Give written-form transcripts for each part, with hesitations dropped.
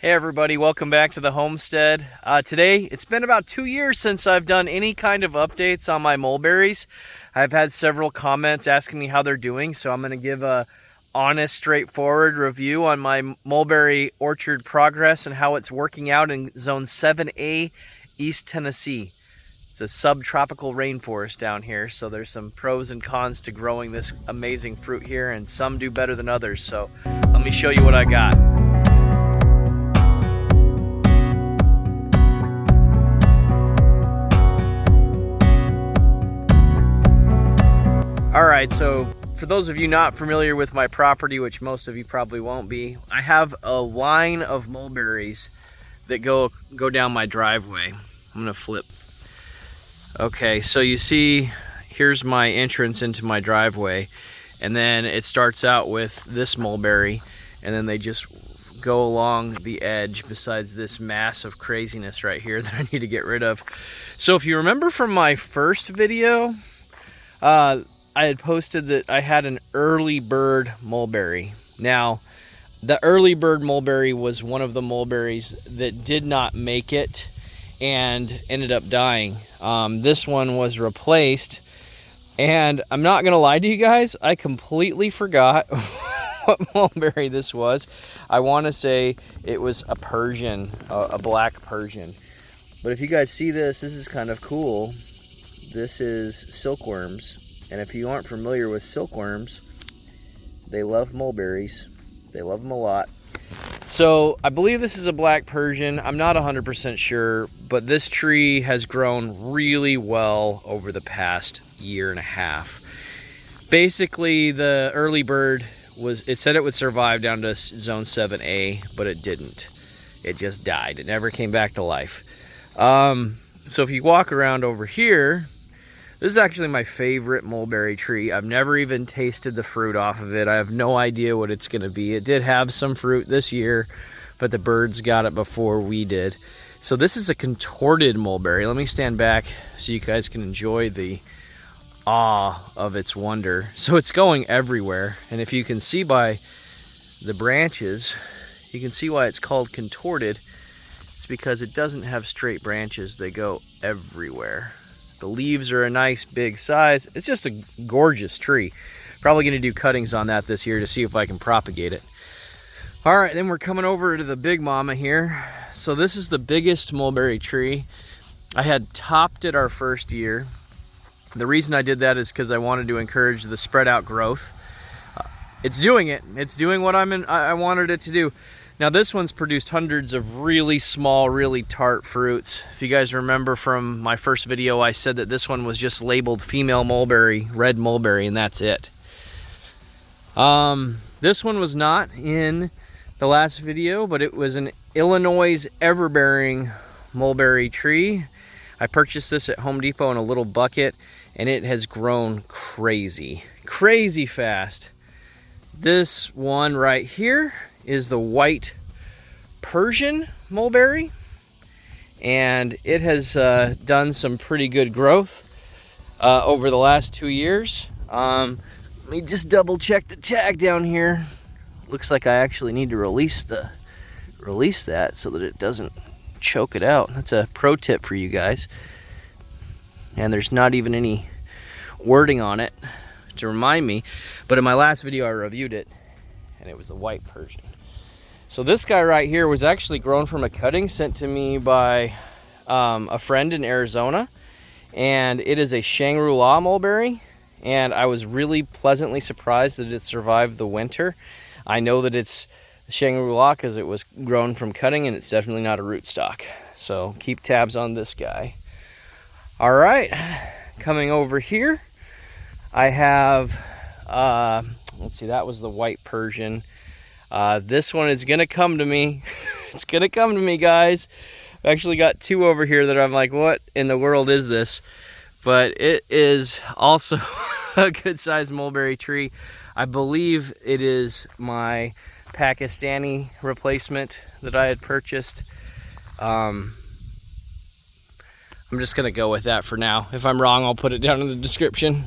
Hey everybody, welcome back to the homestead. Today, it's been about 2 years since I've done any kind of updates on my mulberries. I've had several comments asking me how they're doing, so I'm going to give a honest, straightforward review on my mulberry orchard progress and how it's working out in Zone 7A, East Tennessee. It's a subtropical rainforest down here, so there's some pros and cons to growing this amazing fruit here, and some do better than others. So let me show you what I got. Alright, so for those of you not familiar with my property, which most of you probably won't be, I have a line of mulberries that go down my driveway. I'm going to flip. Okay, so you see, here's my entrance into my driveway, and then it starts out with this mulberry, and then they just go along the edge besides this mass of craziness right here that I need to get rid of. So if you remember from my first video, I had posted that I had an early bird mulberry. Now, the early bird mulberry was one of the mulberries that did not make it and ended up dying. This one was replaced, and I'm not gonna lie to you guys, I completely forgot what mulberry this was. I want to say it was a Persian, a black Persian. But if you guys see this is kind of cool. This is silkworms. And if you aren't familiar with silkworms, they love mulberries. They love them a lot. So I believe this is a black Persian. I'm not 100% sure, but this tree has grown really well over the past year and a half. Basically, the early bird it said it would survive down to Zone 7A, but it didn't. It just died. It never came back to life. So if you walk around over here, this is actually my favorite mulberry tree. I've never even tasted the fruit off of it. I have no idea what it's going to be. It did have some fruit this year, but the birds got it before we did. So this is a contorted mulberry. Let me stand back so you guys can enjoy the awe of its wonder. So it's going everywhere, and if you can see by the branches, you can see why it's called contorted. It's because it doesn't have straight branches. They go everywhere. The leaves are a nice big size. It's just a gorgeous tree. Probably going to do cuttings on that this year to see if I can propagate it. All right, then we're coming over to the big mama here. So this is the biggest mulberry tree. I had topped it our first year. The reason I did that is because I wanted to encourage the spread out growth. It's doing it. It's doing what I wanted it to do. Now this one's produced hundreds of really small, really tart fruits. If you guys remember from my first video, I said that this one was just labeled female mulberry, red mulberry, and that's it. This one was not in the last video, but it was an Illinois everbearing mulberry tree. I purchased this at Home Depot in a little bucket, and it has grown crazy fast. This one right here is the white Persian mulberry, and it has done some pretty good growth over the last 2 years. Let me just double check the tag down here. Looks like I actually need to release that so that it doesn't choke it out. That's a pro tip for you guys. And there's not even any wording on it to remind me, but in my last video I reviewed it, and it was a white Persian. So this guy right here was actually grown from a cutting sent to me by a friend in Arizona, and it is a Shangri-La mulberry, and I was really pleasantly surprised that it survived the winter. I know that it's Shangri-La because it was grown from cutting, and it's definitely not a rootstock. So keep tabs on this guy. All right, coming over here, I have, let's see, that was the white Persian. This one is gonna come to me. It's gonna come to me, guys. I've actually got two over here that I'm like, what in the world is this? But it is also a good sized mulberry tree. I believe it is my Pakistani replacement that I had purchased. I'm just gonna go with that for now. If I'm wrong, I'll put it down in the description.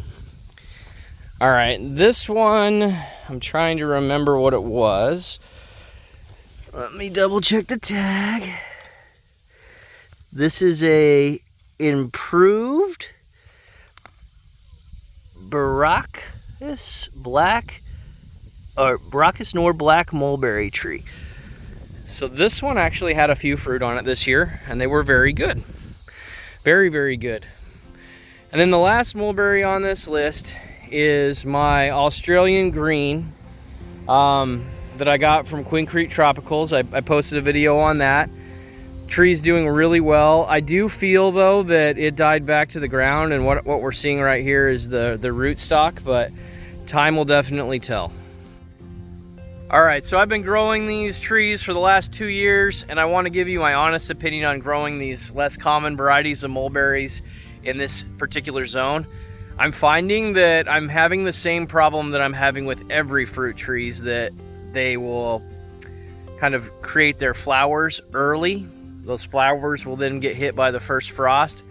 All right, this one, I'm trying to remember what it was. Let me double check the tag. This is a improved Baracus Nor Black mulberry tree. So this one actually had a few fruit on it this year, and they were very good. Very, very good. And then the last mulberry on this list is my Australian green that I got from Queen Creek Tropicals. I posted a video on that. Tree's doing really well. I do feel though that it died back to the ground, and what we're seeing right here is the rootstock, but time will definitely tell. All right, so I've been growing these trees for the last 2 years, and I want to give you my honest opinion on growing these less common varieties of mulberries in this particular zone. I'm finding that I'm having the same problem that I'm having with every fruit trees, that they will kind of create their flowers early. Those flowers will then get hit by the first frost,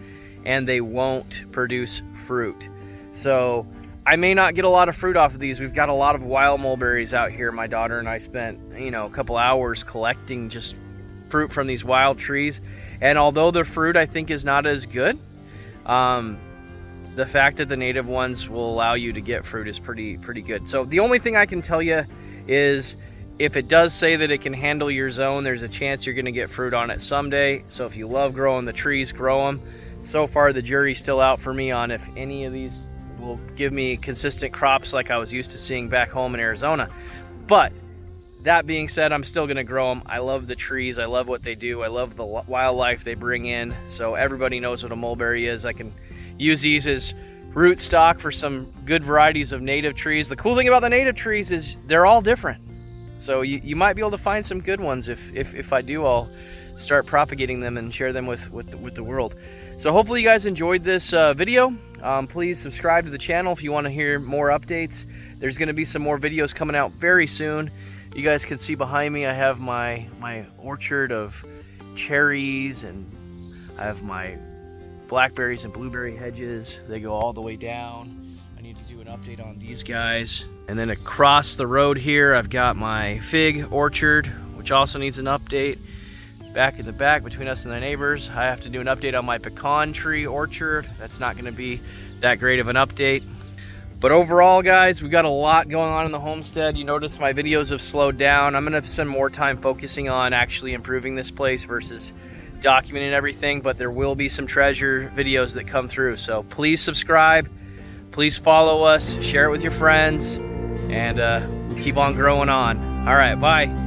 and they won't produce fruit. So I may not get a lot of fruit off of these. We've got a lot of wild mulberries out here. My daughter and I spent, a couple hours collecting just fruit from these wild trees. And although the fruit I think is not as good, the fact that the native ones will allow you to get fruit is pretty good. So the only thing I can tell you is, if it does say that it can handle your zone, there's a chance you're going to get fruit on it someday. So if you love growing the trees, grow them. So far the jury's still out for me on if any of these will give me consistent crops like I was used to seeing back home in Arizona. But that being said, I'm still going to grow them. I love the trees. I love what they do. I love the wildlife they bring in. So everybody knows what a mulberry is. I can use these as root stock for some good varieties of native trees. The cool thing about the native trees is they're all different. So you might be able to find some good ones. If I do, I'll start propagating them and share them with the world. So hopefully you guys enjoyed this video. Please subscribe to the channel if you want to hear more updates. There's going to be some more videos coming out very soon. You guys can see behind me I have my orchard of cherries, and I have my blackberries and blueberry hedges. They go all the way down. I need to do an update on these guys. And then across the road here I've got my fig orchard, which also needs an update. Back in the back between us and the neighbors, I have to do an update on my pecan tree orchard. That's not going to be that great of an update. But overall, guys, we've got a lot going on in the homestead. You notice my videos have slowed down. I'm going to spend more time focusing on actually improving this place versus documenting everything, but there will be some treasure videos that come through. So please subscribe, please follow us, share it with your friends, and keep on growing on. All right, bye.